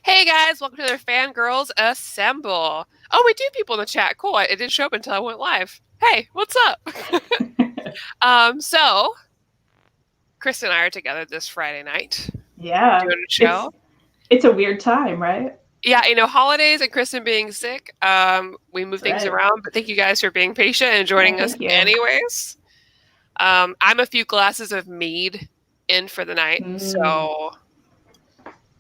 Hey guys, welcome to their Fangirlz Assemble. Oh, we do people in the chat. Cool. It didn't show up until I went live. Hey, what's up? So Kristan and I are together this Friday night. Yeah. Doing a show. It's a weird time, right? Yeah, holidays and Kristan being sick, we move things Right. around, but thank you guys for being patient and Yeah, joining us thank you. anyways. I'm a few glasses of mead in for the night, so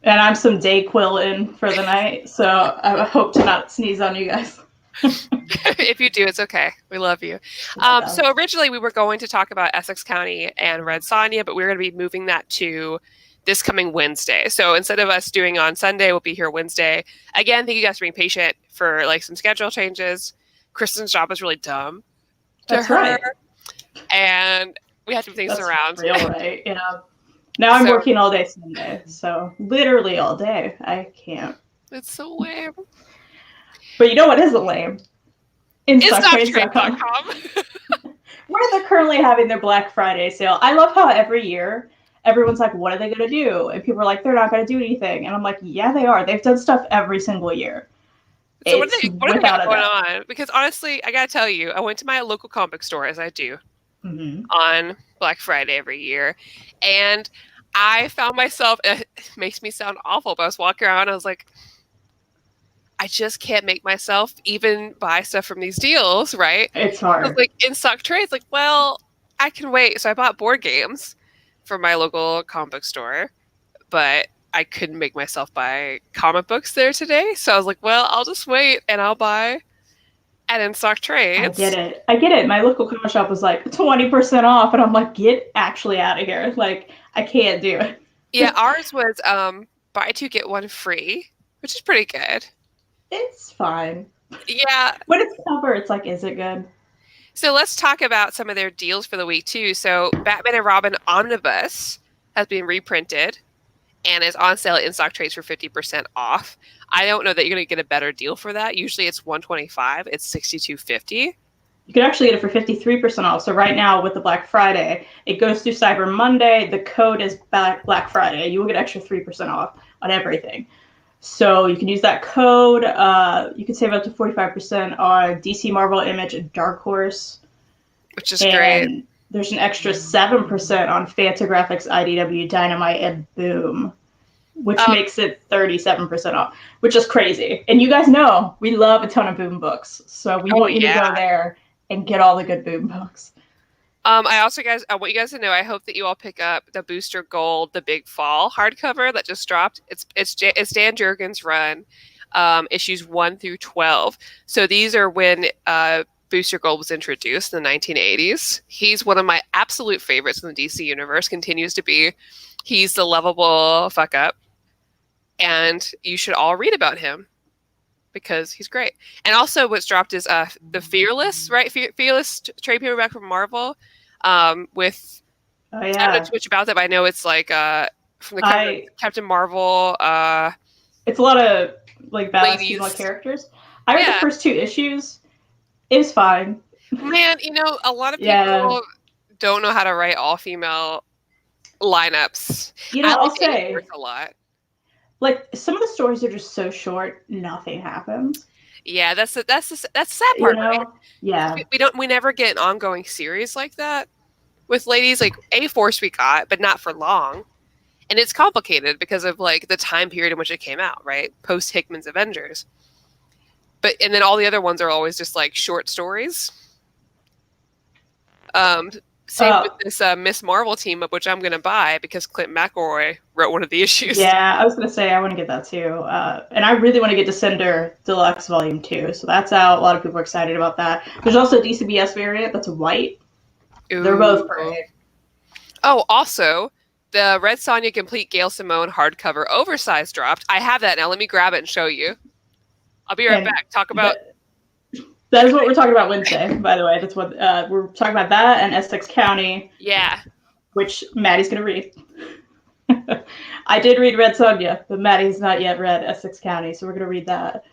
And I'm some Dayquil in for the night, so I hope to not sneeze on you guys. if you do, it's okay. We love you. So originally we were going to talk about Essex County and Red Sonja, but we're going to be moving that to this coming Wednesday. So instead of us doing on Sunday, we'll be here Wednesday. Again, thank you guys for being patient for like some schedule changes. Kristen's job is really dumb to That's her. right. And we have to move things around. Real right, yeah. Now I'm working all day Sunday, so literally all day. I can't. It's so lame. But you know what isn't lame? InStockTrade.com. Where they're currently having their Black Friday sale. I love how every year everyone's like, what are they going to do? And people are like, they're not going to do anything. And I'm like, yeah, they are. They've done stuff every single year. So what have we got going on? Because honestly, I got to tell you, I went to my local comic book store, as I do, on Black Friday every year. And I found myself, it makes me sound awful, but I was walking around, I was like, I just can't make myself even buy stuff from these deals, right? It's hard. I was like, in stock trades, like, well, I can wait. So I bought board games from my local comic book store, but I couldn't make myself buy comic books there today. So I was like, well, I'll just wait and I'll buy at In Stock Trades. I get it. My local comic shop was like 20% off, and I'm like, get actually out of here. Like, I can't do it. Yeah, ours was buy two, get one free, which is pretty good. It's fine. Yeah. When it's cover, it's like, is it good? So let's talk about some of their deals for the week, too. So Batman and Robin Omnibus has been reprinted and is on sale at In-Stock Trades for 50% off. I don't know that you're going to get a better deal for that. Usually it's $125. It's $62.50. You can actually get it for 53% off. So right now with the Black Friday, it goes through Cyber Monday. The code is Black Friday. You will get extra 3% off on everything. So you can use that code. You can save up to 45% on DC, Marvel, Image, and Dark Horse. Which is great. There's an extra 7% on Fantagraphics, IDW, Dynamite, and Boom, which makes it 37% off, which is crazy. And you guys know we love a ton of Boom books. So we want you to go there and get all the good Boom books. I want you guys to know, I hope that you all pick up the Booster Gold, The Big Fall hardcover that just dropped. It's Dan Jurgens' run, issues 1 through 12. So these are when Booster Gold was introduced in the 1980s. He's one of my absolute favorites in the DC universe, continues to be. He's the lovable fuck up. And you should all read about him because he's great. And also what's dropped is the Fearless, right? Fearless trade paperback from Marvel. With I don't know too much about that, but I know it's like from the Captain Marvel. It's a lot of like badass female characters. I read the first 2 issues. It was fine. Man, a lot of people don't know how to write all female lineups. I'll say a lot. Like some of the stories are just so short, nothing happens. Yeah, that's the sad part, right? Yeah. We never get an ongoing series like that with ladies. Like A-Force we got, but not for long. And it's complicated because of like the time period in which it came out, right? Post Hickman's Avengers. And then all the other ones are always just like short stories. Same with this Miss Marvel team up, which I'm going to buy because Clint McElroy wrote one of the issues. Yeah, I was going to say I want to get that too. And I really want to get Descender Deluxe Volume 2. So that's out. A lot of people are excited about that. There's also a DCBS variant that's white. Ooh. They're both great. Oh, also, the Red Sonja Complete Gail Simone hardcover oversized dropped. I have that now. Let me grab it and show you. I'll be right back. Talk about... That is what we're talking about Wednesday, by the way. That's what we're talking about, that and Essex County. Yeah. Which Maddie's going to read. I did read Red Sonja, but Maddie's not yet read Essex County, so we're going to read that.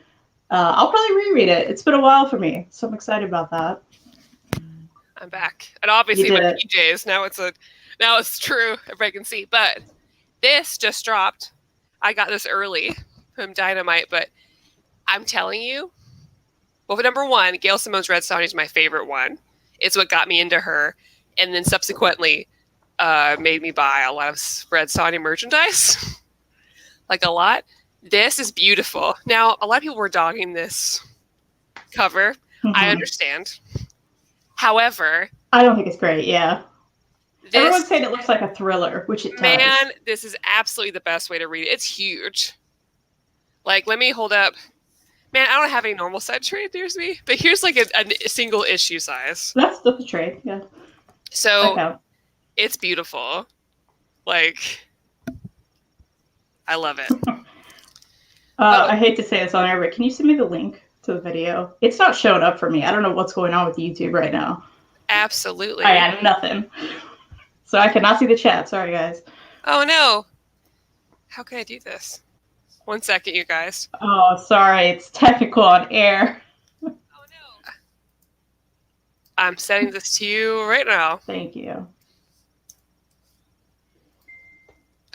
I'll probably reread it. It's been a while for me, so I'm excited about that. I'm back. And obviously my PJs, now it's true, everybody can see. But this just dropped. I got this early. from Dynamite, but I'm telling you, well, number one, Gail Simone's Red Sonny is my favorite one. It's what got me into her, and then subsequently made me buy a lot of Red Sonny merchandise, like a lot. This is beautiful. Now, a lot of people were dogging this cover. Mm-hmm. I understand. However, I don't think it's great. Yeah. Everyone's saying it looks like a thriller, which it does. Man, this is absolutely the best way to read it. It's huge. Like, let me hold up. Man, I don't have any normal side trade near me, but here's like a single issue size. That's the trade, yeah. So okay. It's beautiful. Like, I love it. I hate to say this on air, but can you send me the link to the video? It's not showing up for me. I don't know what's going on with YouTube right now. Absolutely. I had nothing. So I cannot see the chat. Sorry, guys. Oh, no. How can I do this? 1 second, you guys. Oh, sorry. It's technical on air. Oh, no. I'm sending this to you right now. Thank you.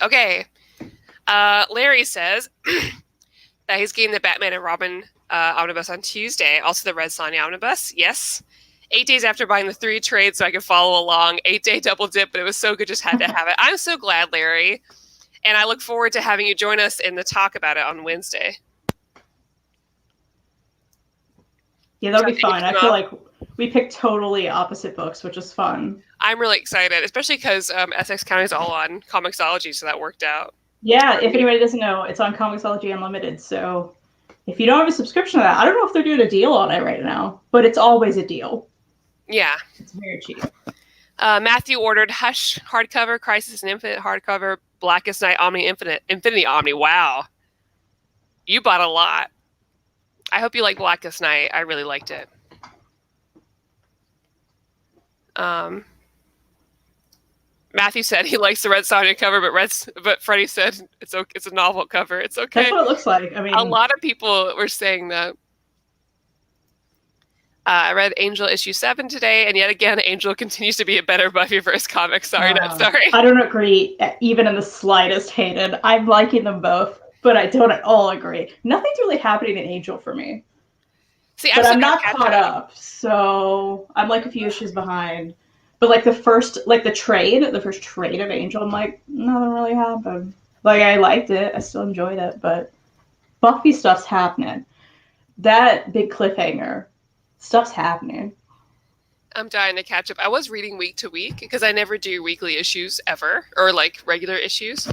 Okay. Larry says that he's getting the Batman and Robin omnibus on Tuesday. Also the Red Sonny omnibus. Yes. 8 days after buying the 3 trades so I could follow along. 8-day double dip, but it was so good, just had to have it. I'm so glad, Larry. And I look forward to having you join us in the talk about it on Wednesday. Yeah, that'll be fun. I feel like we picked totally opposite books, which is fun. I'm really excited, especially because Essex County is all on Comixology, so that worked out. Yeah, if anybody doesn't know, it's on Comixology Unlimited. So if you don't have a subscription to that, I don't know if they're doing a deal on it right now, but it's always a deal. Yeah. It's very cheap. Matthew ordered Hush hardcover, Crisis and Infinite hardcover, Blackest Night Omni Infinity Omni. Wow. You bought a lot. I hope you like Blackest Night. I really liked it. Matthew said he likes the Red Sonny cover, but Freddie said it's a novel cover. It's okay. That's what it looks like. I mean, a lot of people were saying that. I read Angel issue 7 today, and yet again, Angel continues to be a better Buffyverse comic. Sorry, not sorry. I don't agree, even in the slightest, Hayden. I'm liking them both, but I don't at all agree. Nothing's really happening in Angel for me. See, but I'm not caught up, so I'm like a few issues behind. But like the first trade of Angel, I'm like, nothing really happened. Like, I liked it, I still enjoyed it, but Buffy stuff's happening. That big cliffhanger. Stuff's happening. I'm dying to catch up. I was reading week to week because I never do weekly issues ever, or like regular issues.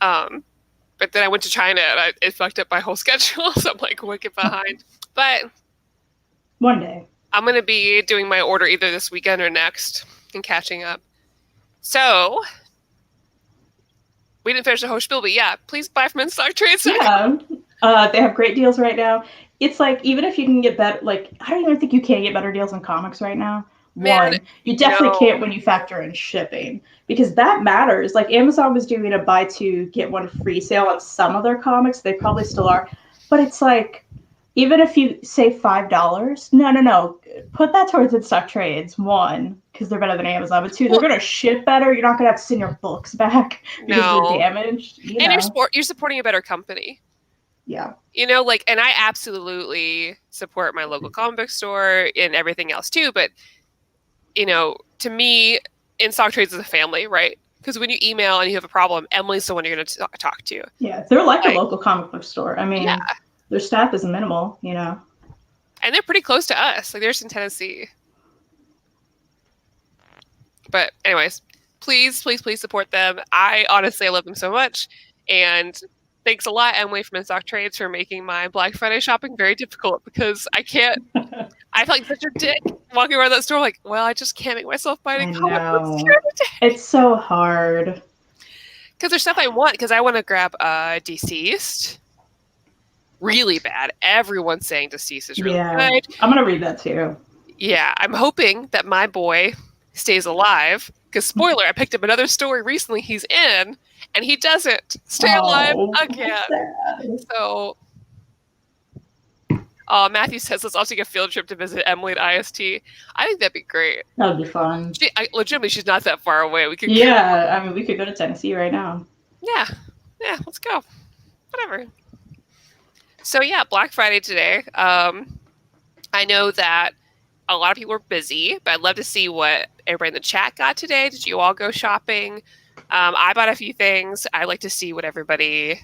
But then I went to China and it fucked up my whole schedule, so I'm like wicked behind. But one day I'm going to be doing my order either this weekend or next and catching up. So we didn't finish the whole spiel, but yeah, please buy from In-Stock Trades. Yeah, they have great deals right now. It's like, even if you can get better, like, I don't even think you can get better deals on comics right now. Man, you definitely can't when you factor in shipping, because that matters. Like, Amazon was doing a buy 2, get 1 free sale on some of their comics. They probably still are. But it's like, even if you save $5, no. Put that towards In-Stock Trades. 1, because they're better than Amazon. But 2, they're going to ship better. You're not going to have to send your books back because they're damaged. You're supporting a better company. Yeah. You know, like, and I absolutely support my local comic book store and everything else too. But, you know, to me, In-Stock Trades is a family, right? Because when you email and you have a problem, Emily's the one you're going to talk to. Yeah, they're like a local comic book store. I mean, their staff is minimal, you know. And they're pretty close to us. Like, they're just in Tennessee. But anyways, please support them. I honestly love them so much. And thanks a lot, Emily from In-Stock Trades, for making my Black Friday shopping very difficult, because I can't. I felt like such a dick walking around that store, like, well, I just can't make myself buy any comic books here today. It's so hard. Because there's stuff I want, because I want to grab Deceased. Really bad. Everyone's saying Deceased is really good. I'm going to read that too. Yeah, I'm hoping that my boy stays alive, because spoiler, I picked up another story recently he's in, and he doesn't stay alive again. So, Matthew says let's all take a field trip to visit Emily at IST. I think that'd be great. That would be fun. Legitimately, she's not that far away. We could. Yeah, I mean, we could go to Tennessee right now. Yeah, let's go. Whatever. So yeah, Black Friday today. I know that a lot of people are busy, but I'd love to see what everybody in the chat got today. Did you all go shopping? I bought a few things. I'd like to see what everybody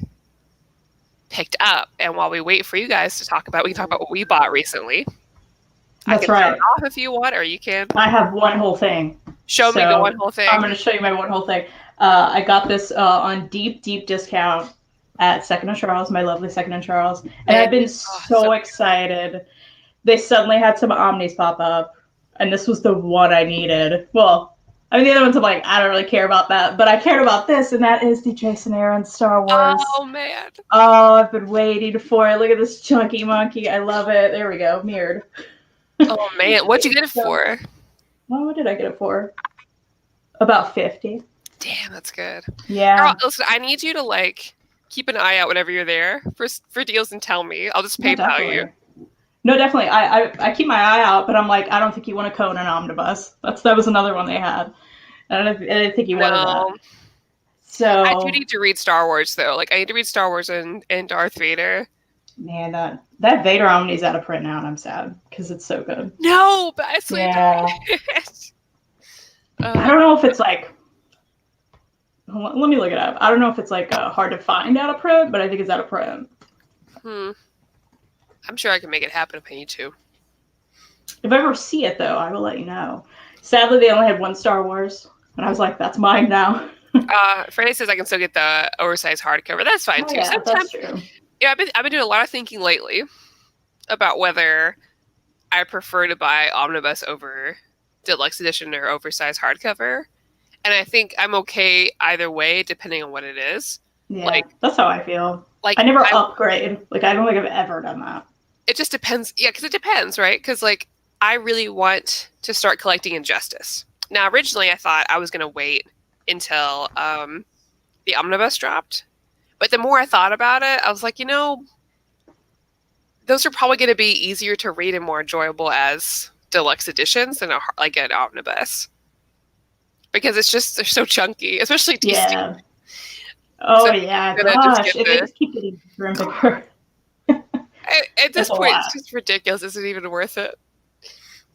picked up. And while we wait for you guys to talk about, we can talk about what we bought recently. I That's can start right. off if you want, or you can. I have one whole thing. Show me the one whole thing. I'm going to show you my one whole thing. I got this on deep discount at Second and Charles, my lovely Second and Charles. And I've been so excited. They suddenly had some Omnis pop up, and this was the one I needed. Well, I mean, the other ones I'm like, I don't really care about that, but I cared about this, and that is the Jason Aaron Star Wars. Oh, man. Oh, I've been waiting for it. Look at this chunky monkey. I love it. There we go. Mirrored. Oh, man. What'd you get it for? Well, what did I get it for? About 50. Damn, that's good. Yeah. Girl, listen, I need you to, like, keep an eye out whenever you're there for deals and tell me. I'll just PayPal you. No, definitely. I keep my eye out, but I'm like, I don't think you want to cone an omnibus. That was another one they had. I didn't think you wanted that. So I do need to read Star Wars though. Like I need to read Star Wars and Darth Vader. Man, that Vader Omni's out of print now, and I'm sad because it's so good. No, but I sleep. Yeah. I don't know if it's like. Let me look it up. I don't know if it's like hard to find out of print, but I think it's out of print. I'm sure I can make it happen if I need to. If I ever see it, though, I will let you know. Sadly, they only had one Star Wars, and I was like, that's mine now. Fri-YAY says I can still get the oversized hardcover. That's fine, too. Yeah, that's true. Yeah, I've been doing a lot of thinking lately about whether I prefer to buy omnibus over deluxe edition or oversized hardcover. And I think I'm okay either way, depending on what it is. Yeah, like, that's how I feel. Like I never upgrade. Like I don't think I've ever done that. It just depends. Yeah, because it depends, right? Because like I really want to start collecting Injustice. Now, originally I thought I was going to wait until the omnibus dropped. But the more I thought about it, I was like, you know, those are probably going to be easier to read and more enjoyable as deluxe editions than like an omnibus. Because it's just, they're so chunky, especially DC. Yeah. Oh, so yeah. Gosh, they just keep getting bigger and bigger. At this point, it's just ridiculous. Is it even worth it?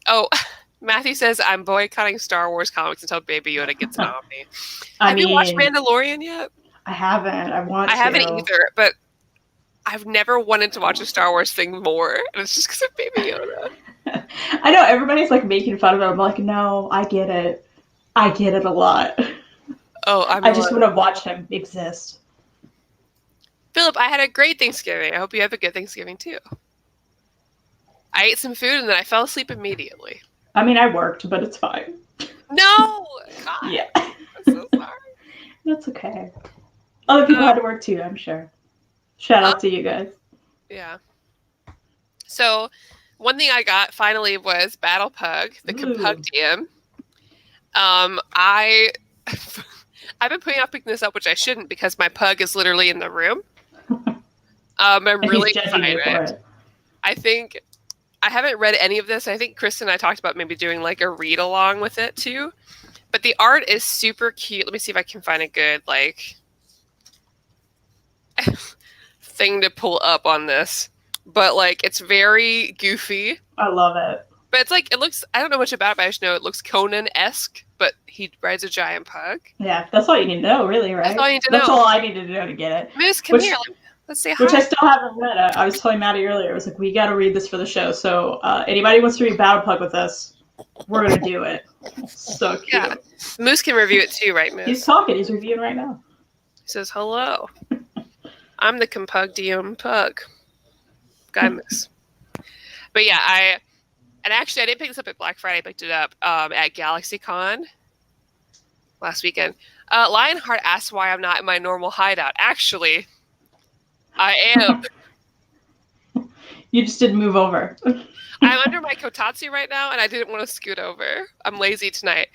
Oh, Matthew says, I'm boycotting Star Wars comics until Baby Yoda gets an Omni. Have you watched Mandalorian yet? I haven't. I haven't either, but I've never wanted to watch a Star Wars thing more. And it's just because of Baby Yoda. I know, everybody's like making fun of it. I'm like, no, I get it. I get it a lot. Oh, I just want to watch him exist. Philip, I had a great Thanksgiving. I hope you have a good Thanksgiving too. I ate some food and then I fell asleep immediately. I mean, I worked, but it's fine. No! God. Yeah. I'm so sorry. That's okay. Other people had to work too, I'm sure. Shout out to you guys. Yeah. So, one thing I got finally was Battle Pug, the Compugium. I've been putting off picking this up, which I shouldn't because my pug is literally in the room. I'm really excited. I think I haven't read any of this. I think Kristan and I talked about maybe doing like a read along with it too. But the art is super cute. Let me see if I can find a good like thing to pull up on this. But like it's very goofy. I love it. But it's like, it looks, I don't know much about it, but I just know it looks Conan-esque, but he rides a giant pug. Yeah, that's all you need to know, really, right? That's all you need to know. That's all I needed to know to get it. Moose, come here. Let's say hi. Which I still haven't read. I was telling Maddie earlier, I was like, we got to read this for the show. So anybody wants to read Battle Pug with us, we're going to do it. So cute. Yeah. Moose can review it too, right, Moose? He's talking. He's reviewing right now. He says, hello. I'm the Compugium Pug. Guy Moose. But yeah, and actually, I didn't pick this up at Black Friday. I picked it up at GalaxyCon last weekend. Lionheart asks why I'm not in my normal hideout. Actually, I am. You just didn't move over. I'm under my kotatsu right now, and I didn't want to scoot over. I'm lazy tonight.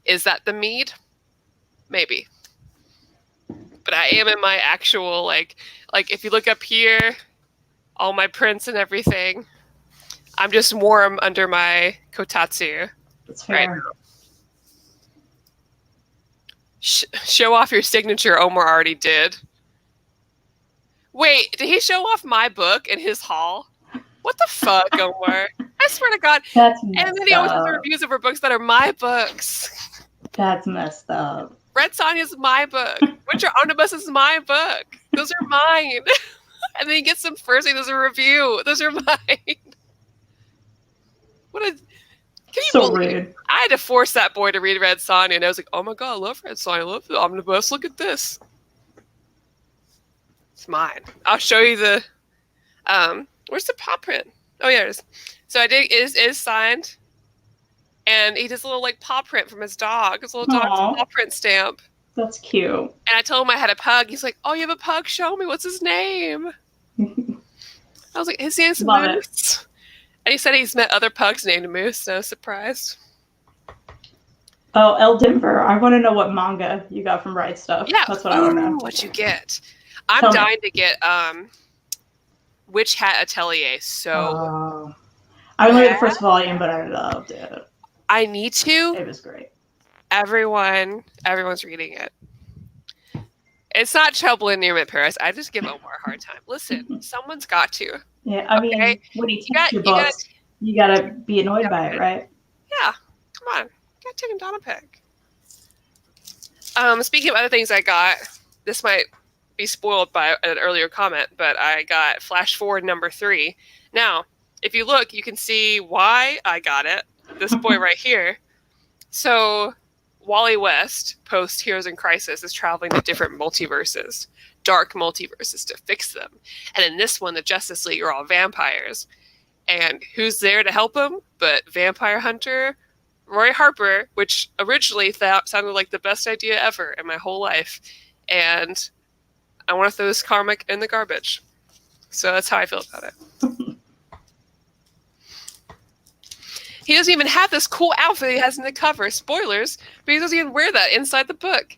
Is that the mead? Maybe. But I am in my actual, like if you look up here, all my prints and everything. I'm just warm under my kotatsu. That's fair. Right now. Show off your signature, Omar already did. Wait, did he show off my book in his hall? What the fuck, Omar? I swear to God. That's And messed then he always has up. reviews of her books that are my books. That's messed up. Red Sonja's my book. Winter Omnibus is my book. Those are mine. And then he gets them first and does a review. Those are mine. What a... Can you So believe? rude. I had to force that boy to read Red Sonja, and I was like, oh my God, I love Red Sonja. I love the Omnibus. Look at this. It's mine. I'll show you the... where's the paw print? Oh, yeah, it is. So I did... It is signed. And he does a little, like, paw print from his dog. His little dog's paw print stamp. That's cute. And I told him I had a pug. He's like, oh, you have a pug? Show me. What's his name? I was like, his name's Moose. And he said he's met other pugs named Moose, so I was surprised. Oh, El Denver. I want to know what manga you got from Right Stuff. Yeah. That's what I want to know. What you get. I'm dying to get Witch Hat Atelier. So I only read the first volume, but I loved it. I need to. It was great. Everyone's reading it. It's not Trouble in Near Paris. I just give Omar a hard time. Listen, someone's got to. Yeah, I mean, when you teach your books, you gotta be annoyed by it, right? Yeah, come on. You gotta take him down a peg. Speaking of other things I got, this might be spoiled by an earlier comment, but I got Flash Forward number 3. Now, if you look, you can see why I got it. This boy right here. So, Wally West, post Heroes in Crisis, is traveling to different multiverses, dark multiverses, to fix them. And in this one, the Justice League are all vampires. And who's there to help him but vampire hunter Roy Harper, which originally sounded like the best idea ever in my whole life. And I want to throw this comic in the garbage. So that's how I feel about it. He doesn't even have this cool outfit he has in the cover. Spoilers, but he doesn't even wear that inside the book.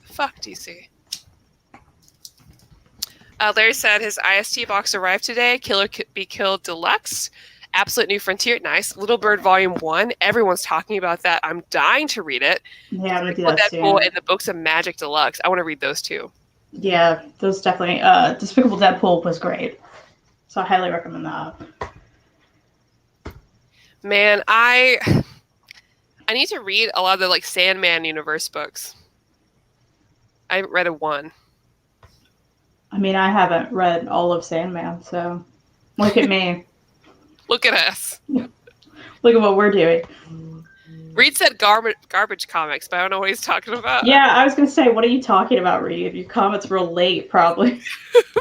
Fuck DC. Larry said his IST box arrived today. Killer Be Killed Deluxe. Absolute New Frontier. Nice. Little Bird Volume 1. Everyone's talking about that. I'm dying to read it. Yeah, I'm going to do that soon. Deadpool and the Books of Magic Deluxe. I want to read those too. Yeah, those definitely. Despicable Deadpool was great. So I highly recommend that. Man, I need to read a lot of the like Sandman universe books. I haven't read a one. I mean, I haven't read all of Sandman, so look at me. Look at us. Look at what we're doing. Reed said garbage comics, but I don't know what he's talking about. Yeah, I was going to say, what are you talking about, Reed? Your comments were late, probably.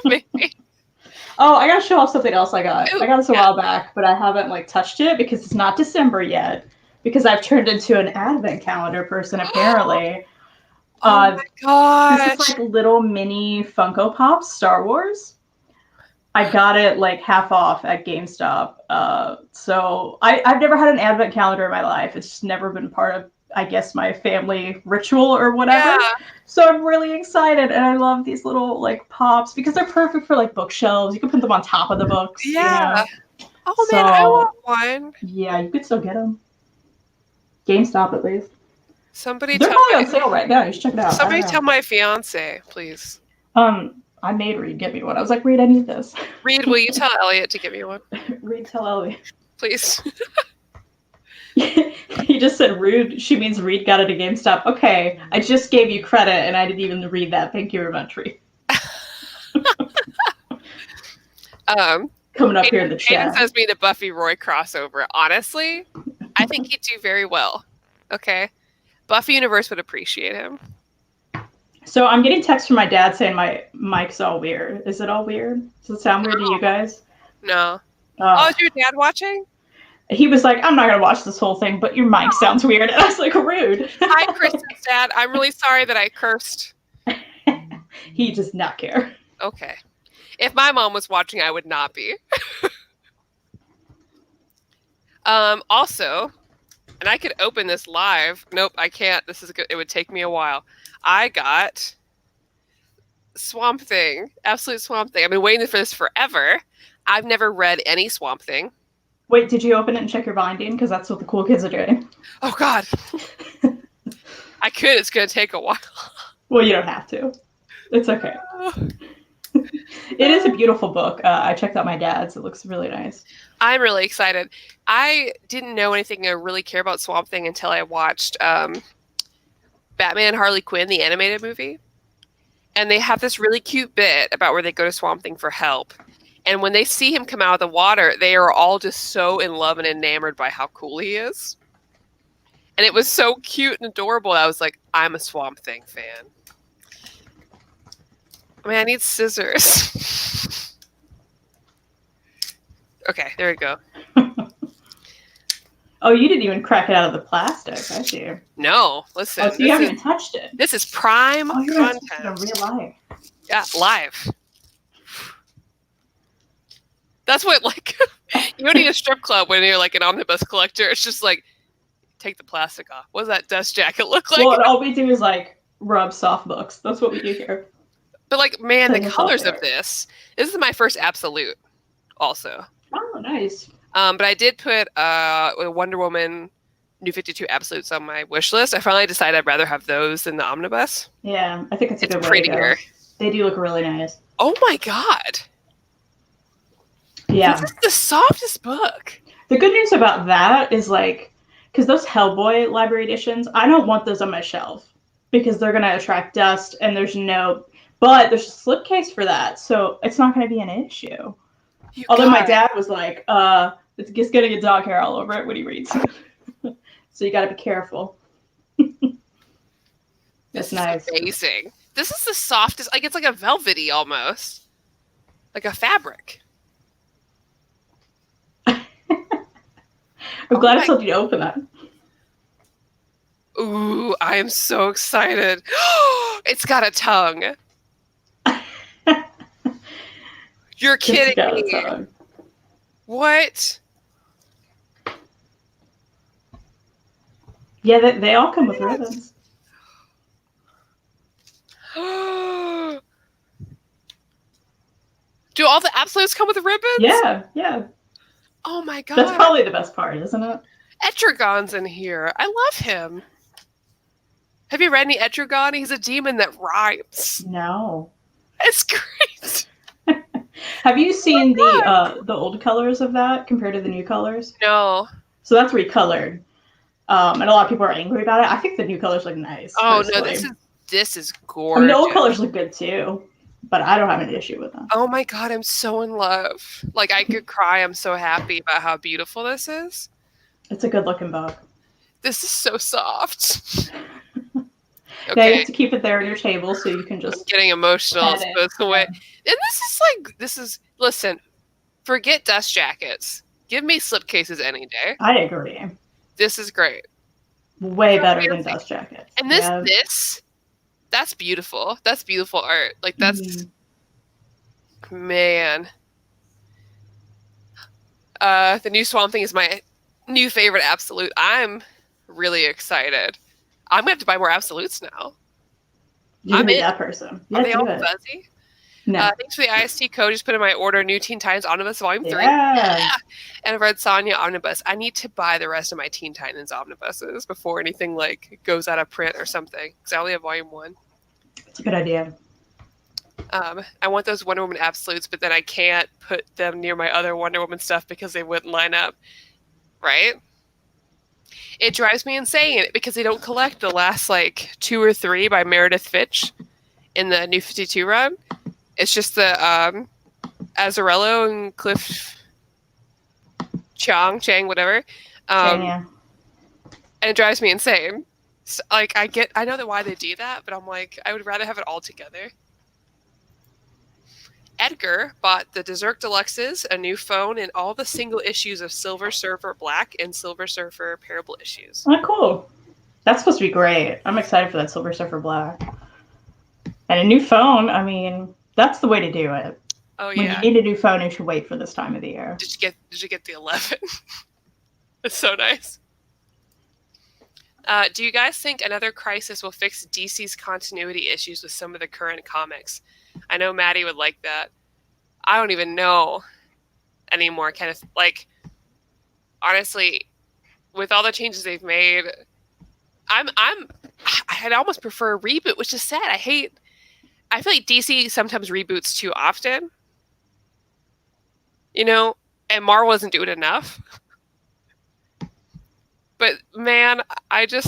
Maybe. Oh, I gotta show off something else I got. Ooh, I got this a while back, but I haven't like touched it because it's not December yet. Because I've turned into an advent calendar person, apparently. Oh my gosh. This is like little mini Funko Pops, Star Wars. I got it like half off at GameStop. So I've never had an advent calendar in my life. It's just never been part of, I guess, my family ritual or whatever. Yeah. So I'm really excited, and I love these little like pops because they're perfect for like bookshelves. You can put them on top of the books. Yeah. You know? Oh man, I want one. Yeah, you could still get them. GameStop at least. Somebody. They're probably on sale right now. You should check it out. Somebody tell my fiance, please. I made Reed get me one. I was like, Reed, I need this. Reed, will you tell Elliot to give me one? Reed, tell Elliot. Please. He just said rude. She means Reed got it at GameStop. Okay, I just gave you credit, and I didn't even read that. Thank you very much, Reed. Coming up here in the chat. Aiden says me the Buffy Roy crossover. Honestly, I think he'd do very well. Okay, Buffy universe would appreciate him. So I'm getting texts from my dad saying my mic's all weird. Is it all weird? Does it sound weird to you guys? No. Oh, is your dad watching? He was like, I'm not going to watch this whole thing, but your mic sounds weird. And I was like, rude. Hi, Kristan's dad. I'm really sorry that I cursed. He does not care. Okay. If my mom was watching, I would not be. Also, and I could open this live. Nope, I can't. This is good. It would take me a while. I got Swamp Thing. Absolute Swamp Thing. I've been waiting for this forever. I've never read any Swamp Thing. Wait, did you open it and check your binding? Because that's what the cool kids are doing. Oh, God. I could. It's going to take a while. Well, you don't have to. It's okay. It is a beautiful book. I checked out my dad's. It looks really nice. I'm really excited. I didn't know anything I really care about Swamp Thing until I watched Batman and Harley Quinn, the animated movie. And they have this really cute bit about where they go to Swamp Thing for help. And when they see him come out of the water, they are all just so in love and enamored by how cool he is. And it was so cute and adorable. I was like, I'm a Swamp Thing fan. I mean, I need scissors. Okay, there we go. Oh, you didn't even crack it out of the plastic, I see. No, listen. Oh, so you haven't even touched it. This is prime content. In real life. Yeah, live. That's what, like, you don't need a strip club when you're like an omnibus collector. It's just like, take the plastic off. What does that dust jacket look like? Well, all we do is like rub soft books. That's what we do here. But like, man, the colors of this. This is my first absolute, also. Oh, nice. But I did put Wonder Woman New 52 absolutes on my wish list. I finally decided I'd rather have those than the omnibus. Yeah, I think it's a good way prettier. to go. They do look really nice. Oh my god. Yeah. This is the softest book. The good news about that is like, because those Hellboy library editions, I don't want those on my shelf because they're going to attract dust and there's a slipcase for that. So it's not going to be an issue. Although my dad was like, it's just going to get dog hair all over it when he reads. So you got to be careful. That's nice. Amazing. This is the softest, like it's like a velvety almost. Like a fabric. I'm glad I told you to open that. Ooh, I am so excited. It's got a tongue. You're kidding me. What? Yeah, they all come with ribbons. Do all the absolutes come with ribbons? Yeah, yeah. Oh my god. That's probably the best part, isn't it? Etrigan's in here. I love him. Have you read any Etrigan? He's a demon that rhymes. No. It's great. Have you seen the old colors of that compared to the new colors? No. So that's recolored. And a lot of people are angry about it. I think the new colors look nice. Oh personally. no, this is gorgeous. I mean, the old colors look good too, but I don't have an issue with them. Oh my god, I'm so in love. Like I could cry. I'm so happy about how beautiful this is. It's a good looking book. This is so soft. Okay. Now you have to keep it there on your table so you can just. I'm getting emotional. And this is listen, forget dust jackets. Give me slipcases any day. I agree. This is great. Way better than dust jackets. And that's beautiful. That's beautiful art. Like that's man. The new Swamp Thing is my new favorite absolute. I'm really excited. I'm gonna have to buy more absolutes now. You're gonna be that person. Are they all fuzzy? No. Thanks for the IST code. Just put in my order. New Teen Titans Omnibus Volume 3. Yeah. And I've read Sonya Omnibus. I need to buy the rest of my Teen Titans omnibuses before anything like goes out of print or something. Because I only have Volume 1. It's a good idea. I want those Wonder Woman absolutes, but then I can't put them near my other Wonder Woman stuff because they wouldn't line up. Right? It drives me insane because they don't collect the last like 2 or 3 by Meredith Fitch in the New 52 run. It's just the Azzarello and Cliff Chang, whatever. Yeah. And it drives me insane. So, like I know that why they do that, but I'm like, I would rather have it all together. Edgar bought the Dessert Deluxes, a new phone, and all the single issues of Silver Surfer Black and Silver Surfer Parable issues. Oh, cool. That's supposed to be great. I'm excited for that Silver Surfer Black. And a new phone, I mean, that's the way to do it. Oh yeah. When you need a new phone, you should wait for this time of the year. Did you get the 11? It's so nice. Do you guys think another crisis will fix DC's continuity issues with some of the current comics? I know Maddie would like that. I don't even know anymore. Kind of like, honestly, with all the changes they've made, I'd almost prefer a reboot, which is sad. I hate I feel like DC sometimes reboots too often, you know, and Marvel isn't doing enough. But man, I feel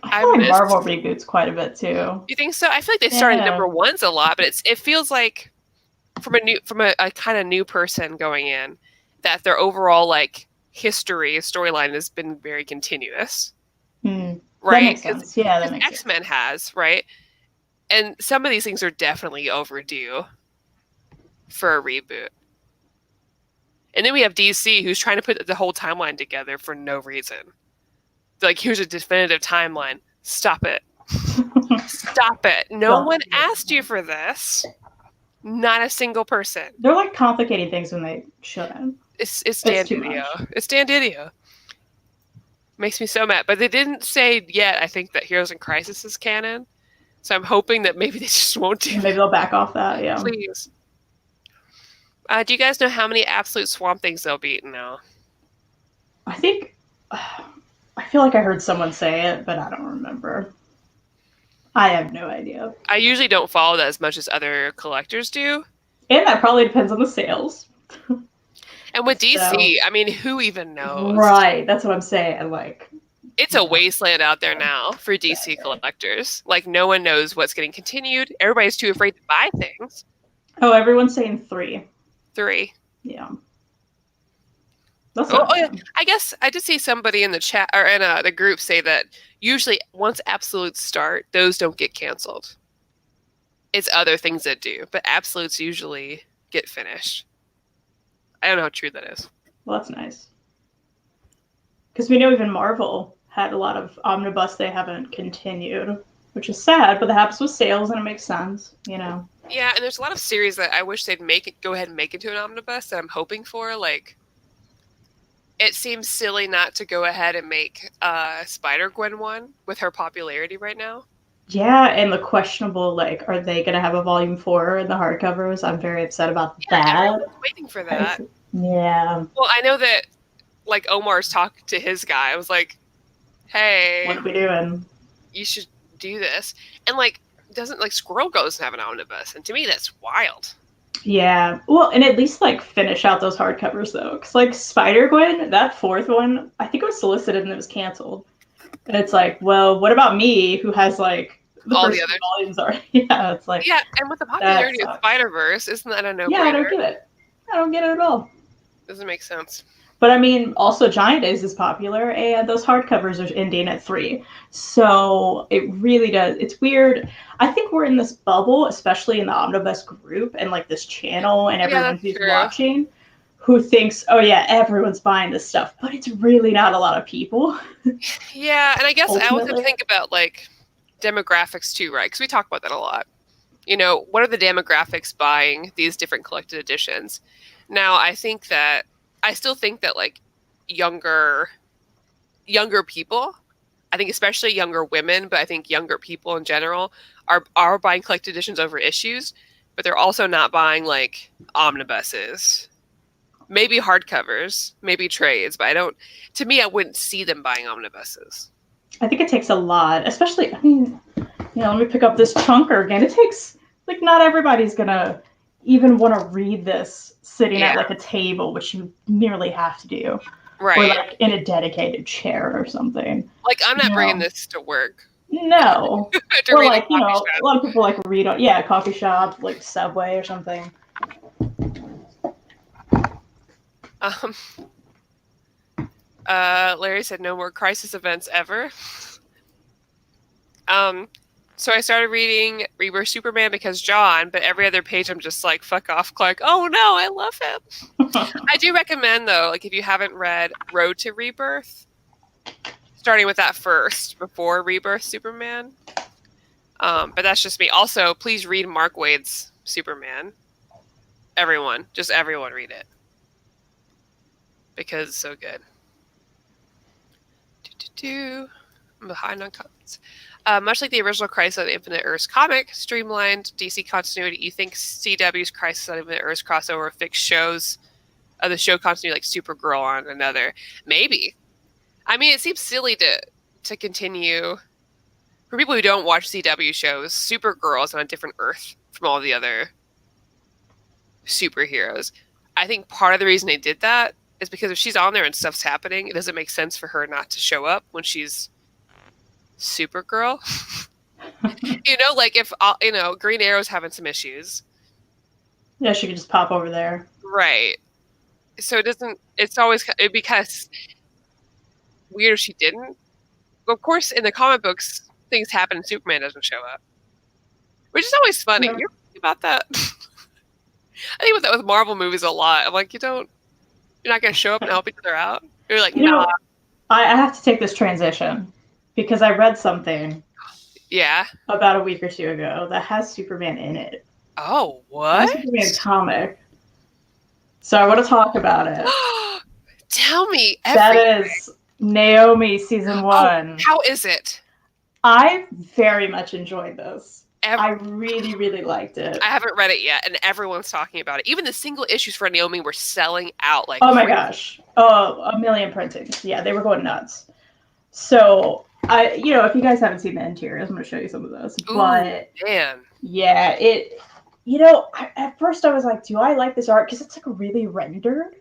like miss. Marvel reboots quite a bit too. You think so? I feel like they started Yeah. number ones a lot, but it feels like from a kind of new person going in that their overall like storyline has been very continuous, That right? makes sense. Yeah, that Because makes sense. X-Men has, right? And some of these things are definitely overdue for a reboot. And then we have DC, who's trying to put the whole timeline together for no reason. They're like, here's a definitive timeline. Stop it. Stop it. No one asked you for this. Not a single person. They're like complicating things when they shouldn't. It's Dan Didio. It's Dan Didio. Makes me so mad. But they didn't say yet, I think, that Heroes in Crisis is canon. So I'm hoping that maybe they just won't do Maybe they'll back off that, yeah. Please. Do you guys know how many absolute Swamp Things they'll beat now? I think... I feel like I heard someone say it, but I don't remember. I have no idea. I usually don't follow that as much as other collectors do. And that probably depends on the sales. And with DC, I mean, who even knows? Right, that's what I'm saying. Like, it's a wasteland out there now for DC collectors. Like, no one knows what's getting continued. Everybody's too afraid to buy things. Oh, everyone's saying 3. 3. Yeah. That's yeah. I guess I did see somebody in the chat or in the group say that usually once absolutes start, those don't get canceled. It's other things that do, but absolutes usually get finished. I don't know how true that is. Well, that's nice. Because we know even Marvel had a lot of omnibus they haven't continued, which is sad, but that happens with sales and it makes sense, you know. Yeah, and there's a lot of series that I wish they'd go ahead and make into an omnibus that I'm hoping for. Like, it seems silly not to go ahead and make Spider-Gwen one with her popularity right now. Yeah, and the questionable, like, are they going to have a volume 4 in the hardcovers? I'm very upset about that. Everyone's waiting for that. Yeah. Well, I know that, like, Omar's talked to his guy. I was like, hey, what are we doing? You should do this. And, like, doesn't, like, Squirrel Ghost have an omnibus? And to me, that's wild. Yeah. Well, and at least, like, finish out those hardcovers, though. Because, like, Spider-Gwen, that 4th one, I think it was solicited and it was canceled. And it's like, well, what about me, who has, like, all the other volumes are? Yeah, it's like... Yeah, and with the popularity of Spider-Verse, isn't that a no-brainer? Yeah, I don't get it. I don't get it at all. Doesn't make sense. But, I mean, also Giant Days is popular, and those hardcovers are ending at 3. So it really does. It's weird. I think we're in this bubble, especially in the Omnibus group and, like, this channel and everyone who's watching, who thinks, oh, yeah, everyone's buying this stuff. But it's really not a lot of people. Yeah, and I guess I also think about, like, demographics, too, right? Because we talk about that a lot. You know, what are the demographics buying these different collected editions? Now, I still think that, like, younger people, I think especially younger women, but I think younger people in general are buying collected editions over issues, but they're also not buying, like, omnibuses. Maybe hardcovers, maybe trades, but to me, I wouldn't see them buying omnibuses. I think it takes a lot, especially, I mean, let me pick up this chunker again. It takes, like, not everybody's going to even want to read this sitting at, like, a table, which you nearly have to do. Right. Or, like, in a dedicated chair or something. Like, I'm not bringing this to work. No. Or, like, a lot of people, like, read on, a coffee shop, like, Subway or something. Larry said no more crisis events ever. So I started reading Rebirth Superman because John, but every other page I'm just like, fuck off, Clark. Oh no, I love him. I do recommend, though, like, if you haven't read Road to Rebirth, starting with that first before Rebirth Superman. But that's just me. Also, please read Mark Waid's Superman. Everyone read it. Because it's so good. I'm behind on comments. Much like the original Crisis on Infinite Earths comic, streamlined DC continuity, you think CW's Crisis on Infinite Earths crossover fix shows the show continuity like Supergirl on another? Maybe. I mean, it seems silly to continue For people who don't watch CW shows, Supergirl is on a different Earth from all the other superheroes. I think part of the reason they did that is because if she's on there and stuff's happening, it doesn't make sense for her not to show up when she's Supergirl. Like if Green Arrow's having some issues. Yeah, she could just pop over there. Right. So it's always, it'd be kind of weird if she didn't. Of course, in the comic books, things happen and Superman doesn't show up. Which is always funny. Yeah. You're thinking about that? I think with Marvel movies a lot. I'm like, you're not going to show up and help each other out? You're like, nah. I have to take this transition because I read something about a week or two ago that has Superman in it. Oh, what? Superman comic. So I want to talk about it. Tell me everything. That is Naomi season 1. Oh, how is it? I very much enjoyed this. I really, really liked it. I haven't read it yet, and everyone's talking about it. Even the single issues for Naomi were selling out like oh my gosh. Oh, 1 million printings. Yeah, they were going nuts. So if you guys haven't seen the interiors, I'm going to show you some of those. Ooh, but man. Yeah, at first I was like, do I like this art? Because it's like really rendered,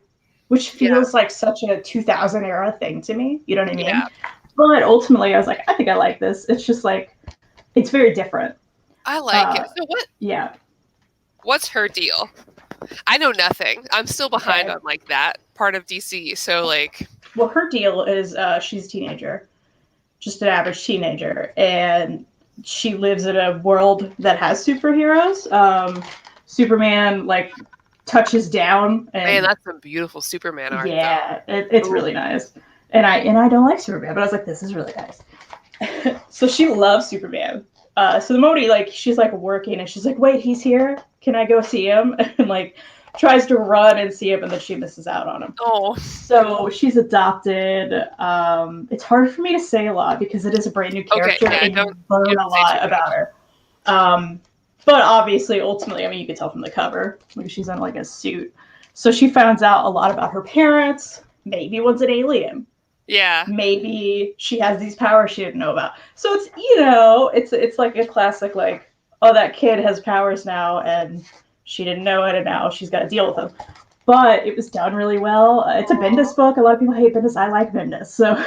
which feels like such a 2000 era thing to me. You know what I mean? Yeah. But ultimately I was like, I think I like this. It's just like, it's very different. I like it. So what? Yeah. What's her deal? I know nothing. I'm still behind on like that part of DC. So like, well, her deal is she's a teenager, just an average teenager, and she lives in a world that has superheroes. Superman like touches down. And, man, that's some beautiful Superman art. Yeah, it's really nice. And I don't like Superman, but I was like, this is really nice. So she loves Superman. So the moment she's like working and she's like, wait, he's here. Can I go see him? And like tries to run and see him, and then she misses out on him. Oh. So she's adopted. It's hard for me to say a lot because it is a brand new character and you learn a lot about her. But obviously, ultimately, I mean, you can tell from the cover, like she's in like a suit. So she finds out a lot about her parents. Maybe one's an alien. Yeah. Maybe she has these powers she didn't know about. So it's it's like a classic like, oh, that kid has powers now and she didn't know it and now she's got to deal with them. But it was done really well. It's a Bendis book. A lot of people hate Bendis. I like Bendis, so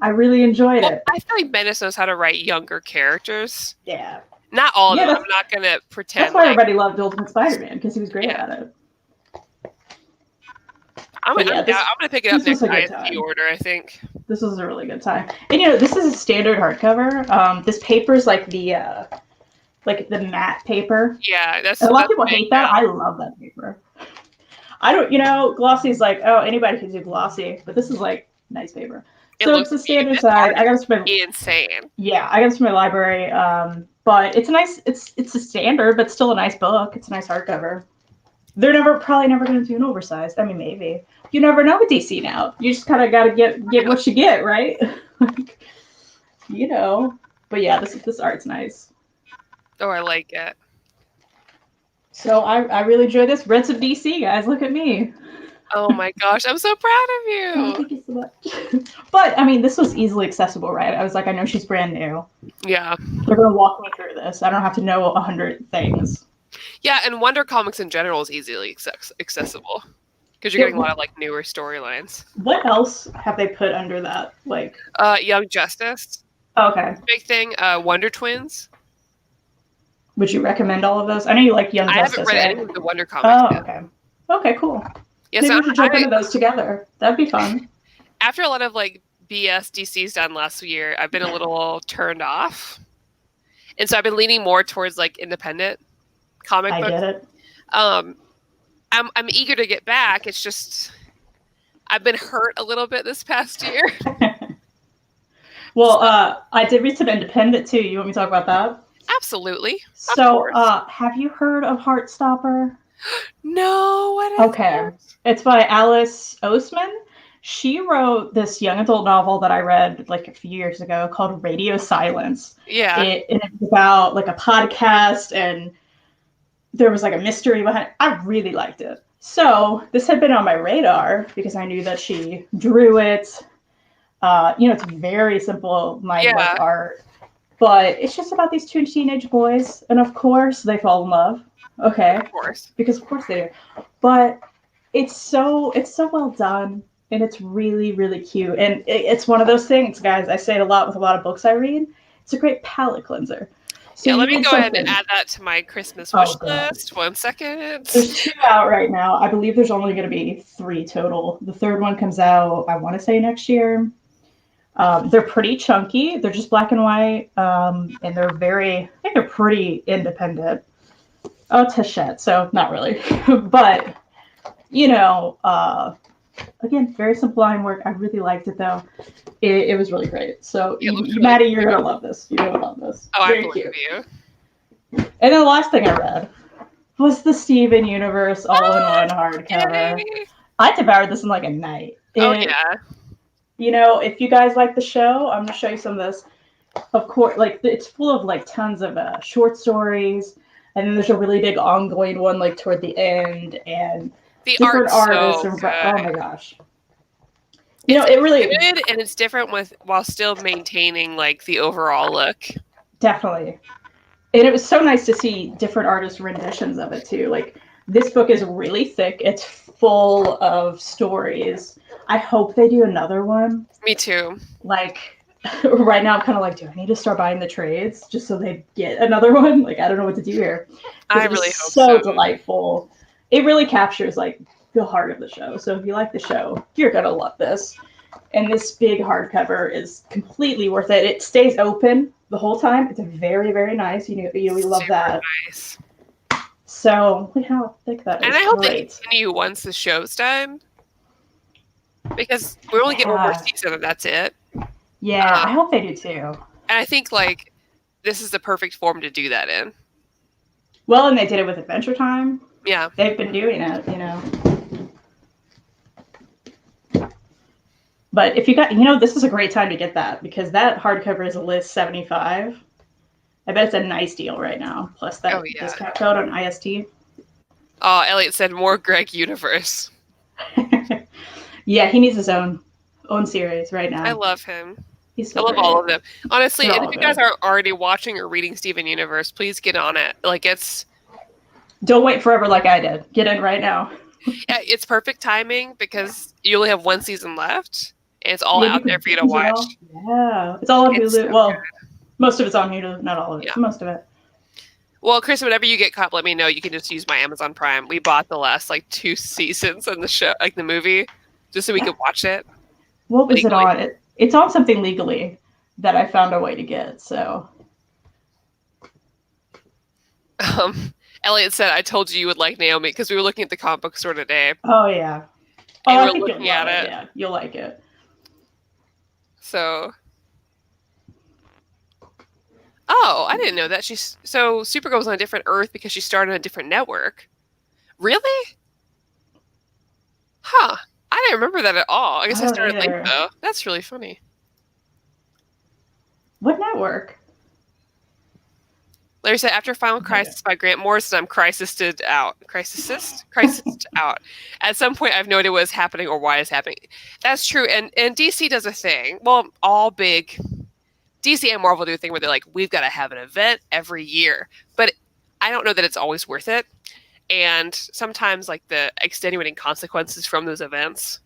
I really enjoyed it. I feel like Bendis knows how to write younger characters. Yeah. Not all of them. I'm not going to pretend. That's why everybody loved Ultimate Spider-Man, because he was great at it. I'm going to pick it up next ISP order, I think. This was a really good time. And this is a standard hardcover. This paper is like the matte paper. Yeah, a lot of people hate that. I love that paper. I don't, glossy is like, oh, anybody can do glossy, but this is like nice paper. So it's a standard size. I got this from insane. Yeah, I got this from my library. But it's a nice, it's a standard, but still a nice book. It's a nice hardcover. They're probably never going to do an oversized. I mean, maybe. You never know with DC now. You just kind of got to get what you get, right? But yeah, this art's nice. Oh, I like it. So I really enjoyed this. Read some DC, guys. Look at me. Oh my gosh, I'm so proud of you. Oh, thank you so much. But I mean, this was easily accessible, right? I was like, I know she's brand new. Yeah. They're gonna walk me through this. I don't have to know 100 things. Yeah, and Wonder Comics in general is easily accessible because you're getting a lot of like newer storylines. What else have they put under that? Like, Young Justice. Okay. Big thing. Wonder Twins. Would you recommend all of those? I know you like Young Justice. I haven't read any of the Wonder Comics. Oh, okay. Okay, cool. Yeah, maybe we should jump into those together. That'd be fun. After a lot of like BS DC's done last year, I've been a little turned off, and so I've been leaning more towards like independent comic books. I get it. I'm eager to get back. It's just I've been hurt a little bit this past year. Well, I did read some independent too. You want me to talk about that? Absolutely. So, have you heard of Heartstopper? No, what is it? It's by Alice Oseman. She wrote this young adult novel that I read like a few years ago called Radio Silence. Yeah. It's about like a podcast, and there was like a mystery behind it. I really liked it. So this had been on my radar because I knew that she drew it. It's very simple, mindless art. But it's just about these two teenage boys, and of course they fall in love. Okay, Of course. because of course they do. But it's so well done, and it's really really cute, and it's one of those things, guys. I say it a lot with a lot of books I read. It's a great palate cleanser. So Yeah, you let me read go ahead something. and add that to my Christmas Oh wish god. list. 1 second. There's 2 out right now. I believe there's only going to be 3 total. The third one comes out, I want to say, next year. They're pretty chunky. They're just black and white, and they're I think they're pretty independent. Oh, Tachette, so not really. But, you know, again, very simple line work. I really liked it, though. It was really great. So, Really Maddie, you're cute. going to love this. You're going to love this. Oh, Very I believe cute. you. And then the last thing I read was the Steven Universe all-in-one hardcover. Yay! I devoured this in like a night. Oh, yeah. You know, if you guys like the show, I'm gonna show you some of this. Of course, like it's full of like tons of short stories, and then there's a really big ongoing one like toward the end, and The different art's artists. so And, good. oh my gosh, you know It's it really good, and it's different while still maintaining like the overall look. definitely. And it was so nice to see different artists' renditions of it too. Like this book is really thick. It's full of stories. I hope they do another one. Me too. Like right now, I'm kind of like, do I need to start buying the trades just so they get another one? Like I don't know what to do here. I It was really hope so so. delightful. It really captures like the heart of the show. So if you like the show, you're gonna love this. And this big hardcover is completely worth it. It stays open the whole time. It's very, very nice. We love Super that. nice. So look how thick that is. And I hope they Great. continue once the show's done. Because we only get one more season and that's it. Yeah, I hope they do too. And I think like this is the perfect form to do that in. Well, and they did it with Adventure Time. Yeah. They've been doing it, you know. But if you got, this is a great time to get that because that hardcover is a list 75. I bet it's a nice deal right now. Plus that discount code on IST. Oh, Elliot said more Greg Universe. Yeah, he needs his own series right now. I love him. He's so I love great. all of them. Honestly, They're and all if you good. guys are already watching or reading Steven Universe, please get on it. Like Don't wait forever like I did. Get in right now. Yeah, it's perfect timing because you only have one season left. And it's all out there for you to watch. Yeah, it's all on Hulu. So well, good. most of it's on Hulu, not all of it. Yeah. Most of it. Well, Chris, whenever you get caught, let me know. You can just use my Amazon Prime. We bought the last like 2 seasons in the show, like the movie, just so we could watch it. What was legally. it on? It's on something legally that I found a way to get. So. Elliot said, "I told you would like Naomi," because we were looking at the comic book store today. Oh yeah. And I we're think looking you'll love at it. Yeah, you'll like it. So. Oh, I didn't know that. So Supergirl was on a different Earth because she started on a different network. Really? Huh. I didn't remember that at all. I guess I started late though. That's really funny. What network? Larry said, after Final Crisis by Grant Morrison, I'm crisised out. Crisised out. At some point, I have no idea what is happening or why it's happening. That's true. And DC does a thing. Well, all big DC and Marvel do a thing where they're like, we've got to have an event every year. But I don't know that it's always worth it. And sometimes like the extenuating consequences from those events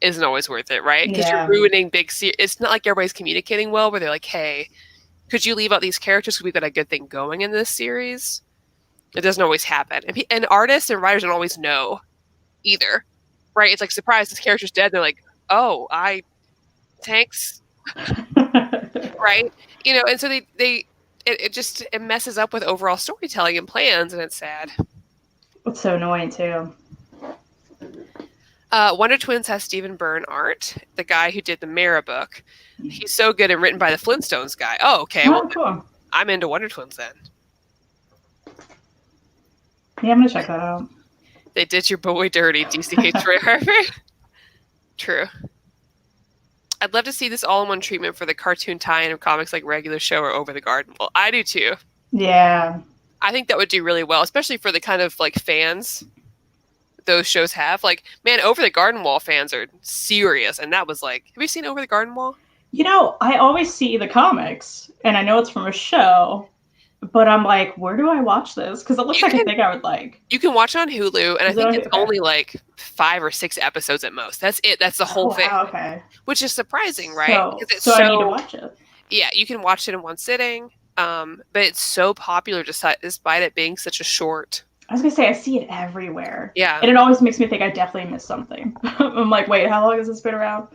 isn't always worth it, right? Because you're ruining big it's not like everybody's communicating well where they're like, hey, could you leave out these characters because we've got a good thing going in this series? It doesn't always happen. And artists and writers don't always know either, right? It's like, surprise, this character's dead. They're like, oh, thanks. Right? And so it messes up with overall storytelling and plans, and it's sad. It's so annoying too. Wonder Twins has Stephen Byrne art, the guy who did the Mara book. He's so good and written by the Flintstones guy. Oh, okay. Well, cool. I'm into Wonder Twins then. Yeah, I'm gonna check that out. They did your boy dirty, DC hates Roy Harper. True. I'd love to see this all-in-one treatment for the cartoon tie-in of comics like Regular Show or Over the Garden Wall. I do too. Yeah. I think that would do really well, especially for the kind of like fans those shows have. Like, man, Over the Garden Wall fans are serious, and that was like, have you seen Over the Garden Wall? You know, I always see the comics, and I know it's from a show, but I'm like, where do I watch this? Because it looks like a thing I would like. You can watch it on Hulu, and I Is it think on it's okay. only like 5 or 6 episodes at most. That's it. That's the whole thing. Wow, okay. Which is surprising, right? Because it's So I need to watch it. Yeah, you can watch it in one sitting. But it's so popular despite it being such a short. I was gonna say I see it everywhere. Yeah. And it always makes me think I definitely missed something. I'm like, wait, how long has this been around?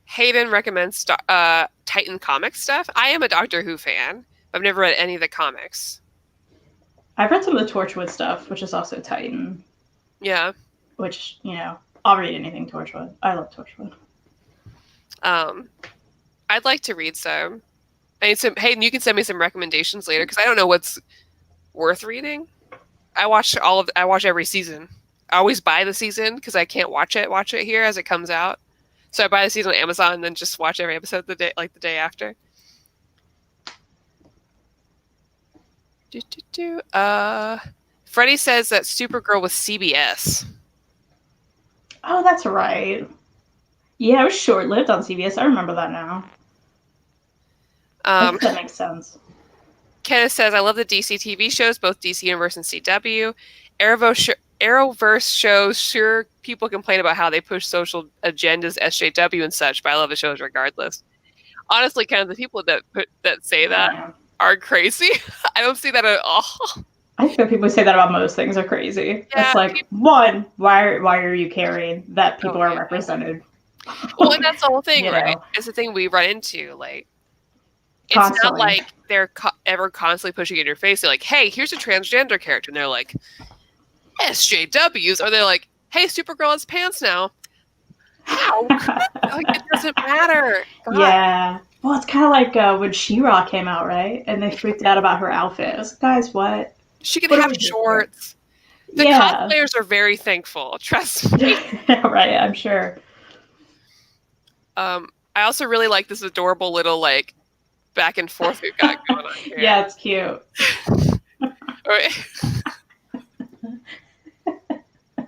Hayden recommends Titan comic stuff. I am a Doctor Who fan. I've never read any of the comics. I've read some of the Torchwood stuff, which is also Titan. Yeah. Which, you know, I'll read anything Torchwood. I love Torchwood. I'd like to read some. Hayden, you can send me some recommendations later because I don't know what's worth reading. I watch every season. I always buy the season because I can't watch it here as it comes out. So I buy the season on Amazon and then just watch every episode the day after. Freddie says that Supergirl was CBS. Oh, that's right. Yeah, it was short-lived on CBS. I remember that now. I think that makes sense. Kenneth says, I love the DC TV shows, both DC Universe and CW. Arrowverse shows, sure, people complain about how they push social agendas, SJW and such, but I love the shows regardless. Honestly, Kenneth, the people that say that are crazy. I don't see that at all. I think that people who say that about most things are crazy. Yeah, it's like, one, why are you caring that people are represented? Well, and that's the whole thing, right? It's the thing we run into. Like, constantly. It's not like they're ever constantly pushing in your face. They're like, hey, here's a transgender character. And they're like, SJWs. Or they're like, hey, Supergirl has pants now. How? Like, it doesn't matter. God. Yeah. Well, it's kind of like when She-Ra came out, right? And they freaked out about her outfit. I was like, guys, what? She can have shorts. The cosplayers are very thankful. Trust me. Right, I'm sure. I also really like this adorable little, like, back and forth we've got going on here. Yeah, it's cute.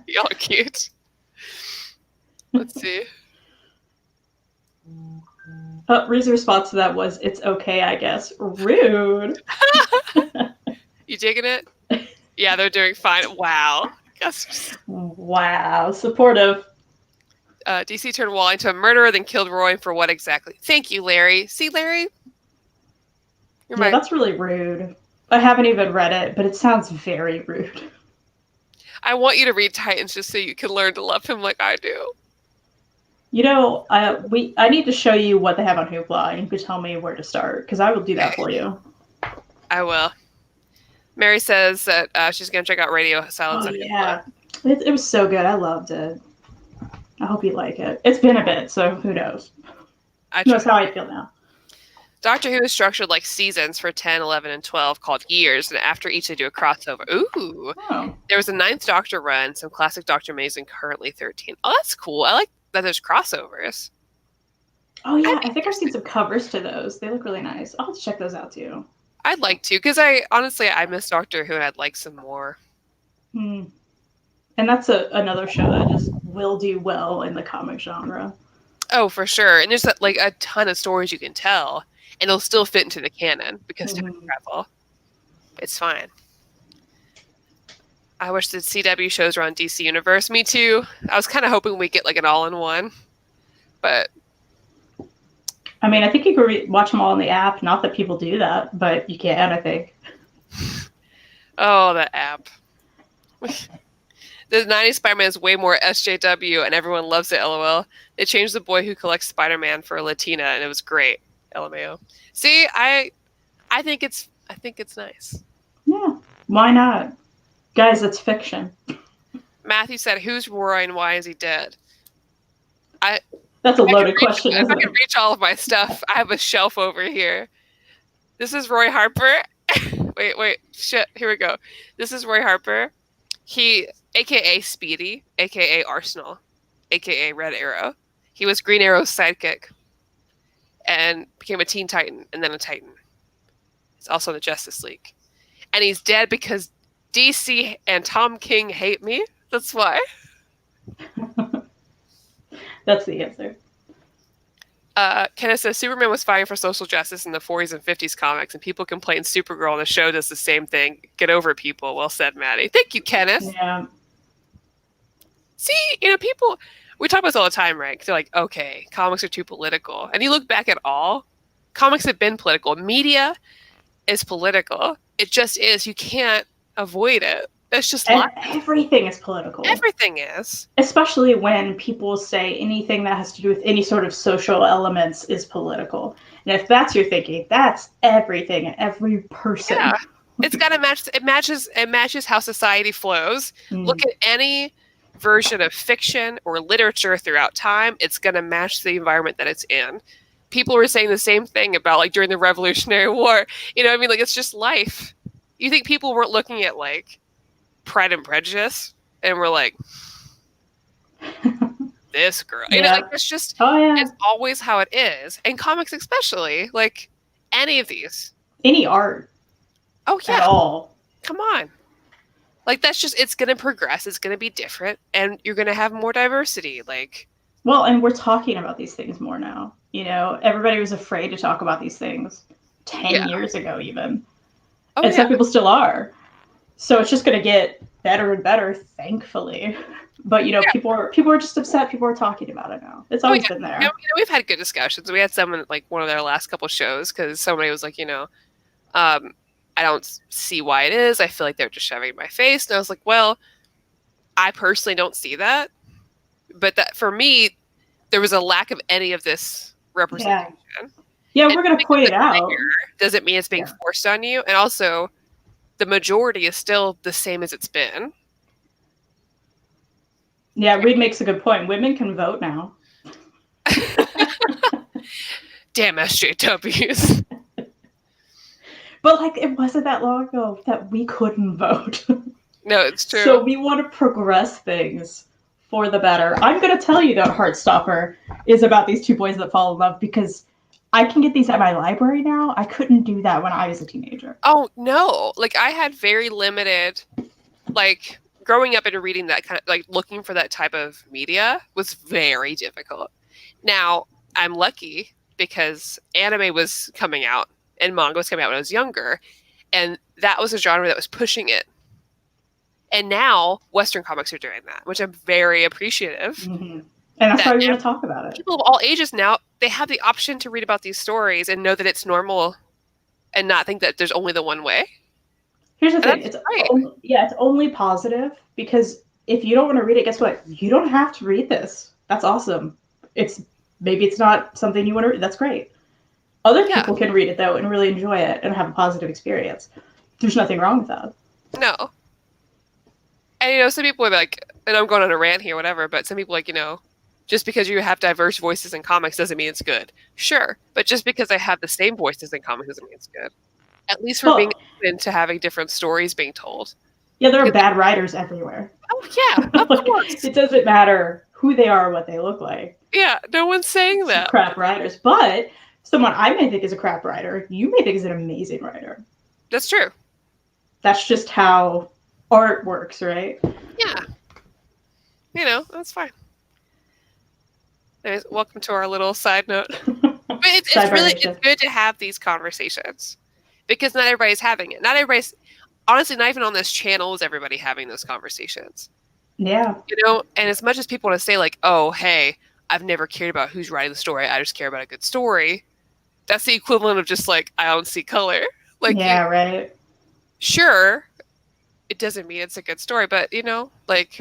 Y'all are cute. Let's see. Ree's response to that was, it's okay, I guess. Rude. You digging it? Yeah, they're doing fine. Wow. Wow. Supportive. DC turned Wally into a murderer, then killed Roy for what exactly? Thank you, Larry. See, Larry? That's really rude. I haven't even read it, but it sounds very rude. I want you to read Titans just so you can learn to love him like I do. You know, I need to show you what they have on Hoopla, and you can tell me where to start, because I will do that for you. I will. Mary says that she's going to check out Radio Silence on Hoopla. It was so good. I loved it. I hope you like it. It's been a bit, so who knows? Who knows how I feel now. Doctor Who is structured like seasons for 10, 11, and 12 called years, and after each they do a crossover. Ooh. Oh. There was a 9th Doctor run, some classic Doctor Amazing, currently 13. Oh, that's cool. I like that there's crossovers. Oh, yeah. I think I've seen some covers to those. They look really nice. I'll have to check those out, too. I'd like to, because I miss Doctor Who, and I'd like some more. And that's another show that just will do well in the comic genre. Oh, for sure. And there's like a ton of stories you can tell, and it'll still fit into the canon because time travel. It's fine. I wish the CW shows were on DC Universe. Me too. I was kind of hoping we'd get like an all-in-one, but I mean, I think you could watch them all on the app. Not that people do that, but you can, I think. Oh, the app. The 90s Spider-Man is way more SJW, and everyone loves it, LOL. They changed the boy who collects Spider-Man for Latina, and it was great, LMAO. See, I think it's nice. Yeah, why not? Guys, it's fiction. Matthew said, who's Roy and why is he dead? That's a loaded question, isn't it? I can it? reach all of my stuff. I have a shelf over here. This is Roy Harper. Wait. Shit, here we go. This is Roy Harper. He, a.k.a. Speedy, a.k.a. Arsenal, a.k.a. Red Arrow. He was Green Arrow's sidekick and became a Teen Titan and then a Titan. He's also in the Justice League. And he's dead because DC and Tom King hate me. That's why. That's the answer. Kenneth says Superman was fighting for social justice in the 40s and 50s comics, and people complain Supergirl on the show does the same thing. Get over people. Well said, Maddie. Thank you, Kenneth. Yeah. See, people, we talk about this all the time, right? 'Cause they're like, okay, comics are too political. And you look back at all, comics have been political. Media is political. It just is. You can't avoid it. It's just And life. everything is political. Everything is. Especially when people say anything that has to do with any sort of social elements is political. And if that's your thinking, that's everything and every person. Yeah. It's got to match. It matches how society flows. Look at any version of fiction or literature throughout time. It's going to match the environment that it's in. People were saying the same thing about like during the Revolutionary War. You know what I mean? Like it's just life. You think people weren't looking at like Pride and Prejudice and we're like, this girl. You know, like it's just it's always how it is. And comics especially, like any of these. Any art. Oh yeah. At all. Come on. Like that's just it's gonna progress, it's gonna be different, and you're gonna have more diversity. Like well, and we're talking about these things more now. You know, everybody was afraid to talk about these things 10 years ago even. And some people still are. So it's just going to get better and better, thankfully. But, you know, people are just upset. People are talking about it now. It's always been there. You know, we've had good discussions. We had someone, like, one of their last couple shows, because somebody was like, I don't see why it is. I feel like they're just shoving it in my face. And I was like, well, I personally don't see that. But that for me, there was a lack of any of this representation. Yeah, we're going to point it out. Doesn't mean it's being forced on you. And also, the majority is still the same as it's been. Yeah, Reed makes a good point. Women can vote now. Damn SJWs. But, like, it wasn't that long ago that we couldn't vote. No, it's true. So we want to progress things for the better. I'm going to tell you that Heartstopper is about these two boys that fall in love because I can get these at my library now. I couldn't do that when I was a teenager. Oh, no. Like, I had very limited, like, growing up and reading that kind of, like, looking for that type of media was very difficult. Now, I'm lucky because anime was coming out and manga was coming out when I was younger. And that was a genre that was pushing it. And now Western comics are doing that, which I'm very appreciative. Mm-hmm. And that's why we're going to talk about it. People of all ages now, they have the option to read about these stories and know that it's normal and not think that there's only the one way. Here's the thing. It's only positive because if you don't want to read it, guess what? You don't have to read this. That's awesome. Maybe it's not something you want to read. That's great. Other people can read it, though, and really enjoy it and have a positive experience. There's nothing wrong with that. No. And, some people are like, and I'm going on a rant here, whatever, but some people just because you have diverse voices in comics doesn't mean it's good. Sure, but just because I have the same voices in comics doesn't mean it's good. At least we're being open to having different stories being told. Yeah, there are bad writers everywhere. Oh, yeah, of course. It doesn't matter who they are or what they look like. Yeah, no one's saying that. Crap writers. But someone I may think is a crap writer, you may think is an amazing writer. That's true. That's just how art works, right? Yeah. That's fine. Anyways, welcome to our little side note. But it's good to have these conversations because not everybody's having it. Not everybody's, honestly, not even on this channel is everybody having those conversations. Yeah. And as much as people want to say like, oh, hey, I've never cared about who's writing the story. I just care about a good story. That's the equivalent of just like, I don't see color. Like, yeah, right. Sure, it doesn't mean it's a good story, but like,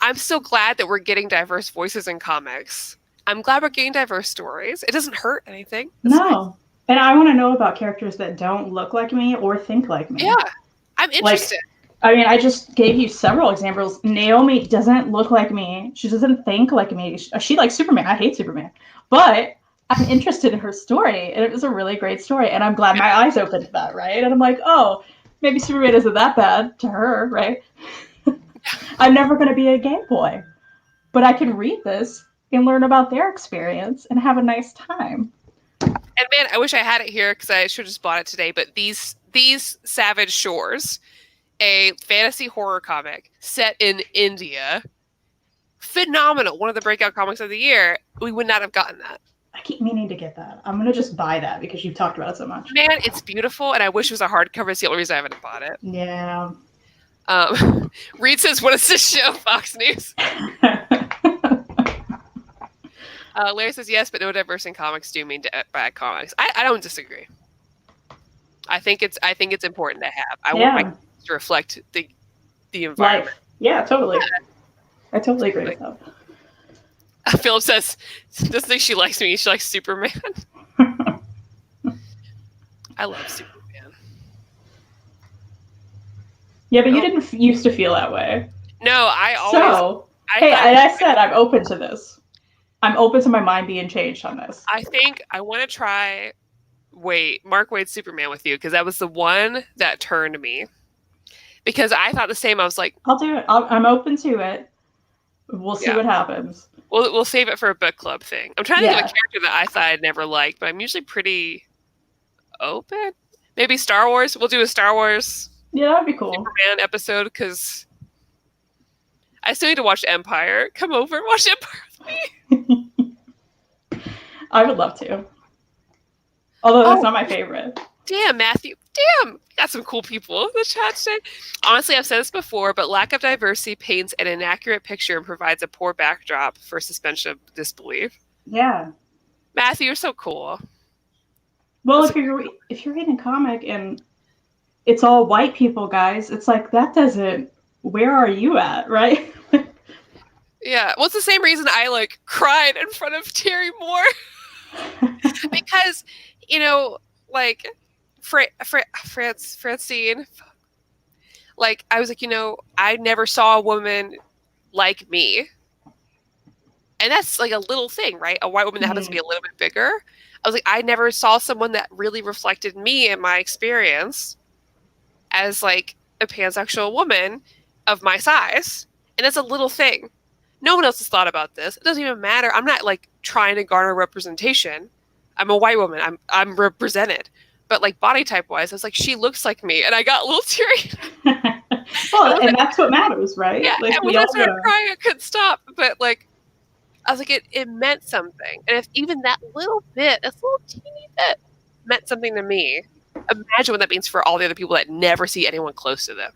I'm so glad that we're getting diverse voices in comics. I'm glad we're getting diverse stories. It doesn't hurt anything. No. And I want to know about characters that don't look like me or think like me. Yeah. I'm interested. I just gave you several examples. Naomi doesn't look like me. She doesn't think like me. She likes Superman. I hate Superman. But I'm interested in her story. And it was a really great story. And I'm glad my eyes opened to that, right? And I'm like, oh, maybe Superman isn't that bad to her, right? I'm never going to be a gay boy. But I can read this and learn about their experience and have a nice time. And man, I wish I had it here because I should have just bought it today. But these Savage Shores, a fantasy horror comic set in India, phenomenal. One of the breakout comics of the year. We would not have gotten that. I keep meaning to get that. I'm gonna just buy that because you've talked about it so much. Man, it's beautiful, and I wish it was a hardcover. It's the only reason I haven't bought it. Yeah. Reed says, "What is this show?" Fox News. Larry says yes, but no diverse in comics do mean bad comics. I don't disagree. I think it's important to have. I want my comics to reflect the environment. Life. Yeah, totally. Yeah. I totally agree with that. Philip says, doesn't think she likes me. She likes Superman. I love Superman. Yeah, but you didn't used to feel that way. No, I always. So, I said I'm open to this. I'm open to my mind being changed on this. I think I want to try Mark Waid's Superman with you, because that was the one that turned me. Because I thought the same. I was like, I'll do it. I'm open to it. We'll see what happens. We'll save it for a book club thing. I'm trying to think of a character that I thought I'd never liked, but I'm usually pretty open. Maybe Star Wars. We'll do a Star Wars. Yeah, that'd be cool. Superman episode, because I still need to watch Empire. Come over and watch Empire with me. I would love to. Although that's not my favorite. Damn, Matthew. Damn. Got some cool people in the chat today. Honestly, I've said this before, but lack of diversity paints an inaccurate picture and provides a poor backdrop for suspension of disbelief. Yeah. Matthew, you're so cool. Well, if you're reading a comic and it's all white people, guys, it's like, that doesn't... Where are you at, right? Yeah. Well, it's the same reason I, cried in front of Terry Moore. Because, Francine, I was like, I never saw a woman like me. And that's a little thing, right? A white woman that happens to be a little bit bigger. I was like, I never saw someone that really reflected me and my experience as a pansexual woman of my size. And that's a little thing. No one else has thought about this. It doesn't even matter. I'm not trying to garner representation. I'm a white woman. I'm represented. But body type wise, I was like, she looks like me, and I got a little teary. Well, and that's what matters, right? Yeah, and when I started crying, I couldn't stop. But I was like, it meant something, and if even that little bit, this little teeny bit, meant something to me, imagine what that means for all the other people that never see anyone close to them.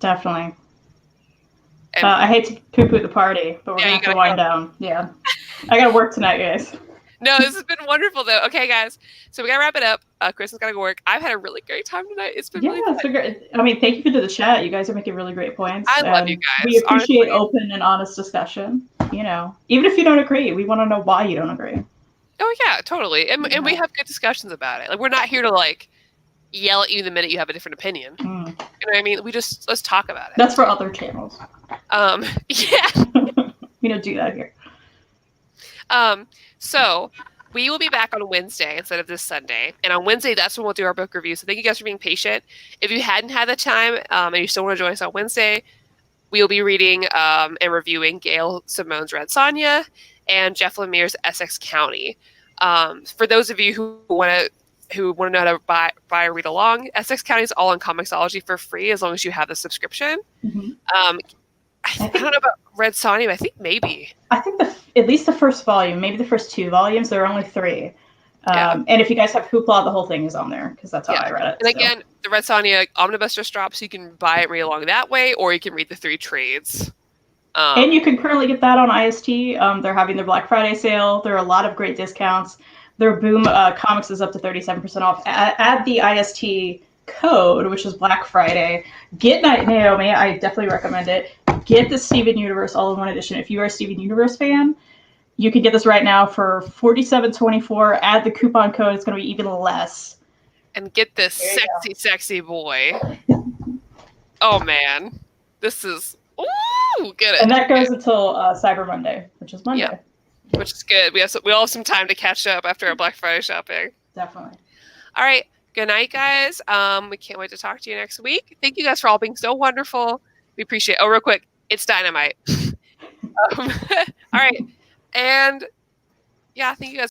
Definitely. I hate to poo-poo the party, but we're going to have to wind down. Yeah. I got to work tonight, guys. No, this has been wonderful, though. Okay, guys. So we got to wrap it up. Kristen's got to go work. I've had a really great time tonight. It's been really fun. It's been great. I mean, thank you for the chat. You guys are making really great points. I love you guys. We appreciate open and honest discussion. Even if you don't agree, we want to know why you don't agree. Oh, yeah, totally. And we have good discussions about it. We're not here to, yell at you the minute you have a different opinion. You know what I mean? Let's talk about it. That's for other channels. Yeah. We don't do that here. So we will be back on Wednesday instead of this Sunday. And on Wednesday, that's when we'll do our book review. So thank you guys for being patient. If you hadn't had the time and you still want to join us on Wednesday, we'll be reading and reviewing Gail Simone's Red Sonja and Jeff Lemire's Essex County. For those of you who want to know how to buy or read along, Essex County is all on Comixology for free as long as you have the subscription. Mm-hmm. I don't know about Red Sonja, but I think maybe. I think at least the first volume, maybe the first 2 volumes, there are only 3. And if you guys have Hoopla, the whole thing is on there because that's how I read it. And again, the Red Sonja Omnibus just dropped, so you can buy it and read along that way, or you can read the 3 trades. And you can currently get that on IST. They're having their Black Friday sale. There are a lot of great discounts. Their Boom Comics is up to 37% off. Add the IST code, which is Black Friday. Get Naomi. I definitely recommend it. Get the Steven Universe All-in-One Edition. If you are a Steven Universe fan, you can get this right now for $47.24. Add the coupon code. It's going to be even less. And get this sexy boy. Oh, man. This is... Ooh, get it. And that goes until Cyber Monday, which is Monday. Yeah, which is good. We all have some time to catch up after our Black Friday shopping. Definitely. All right. Good night, guys. We can't wait to talk to you next week. Thank you guys for all being so wonderful. We appreciate it. Oh, real quick. It's dynamite. All right. And yeah, thank you guys.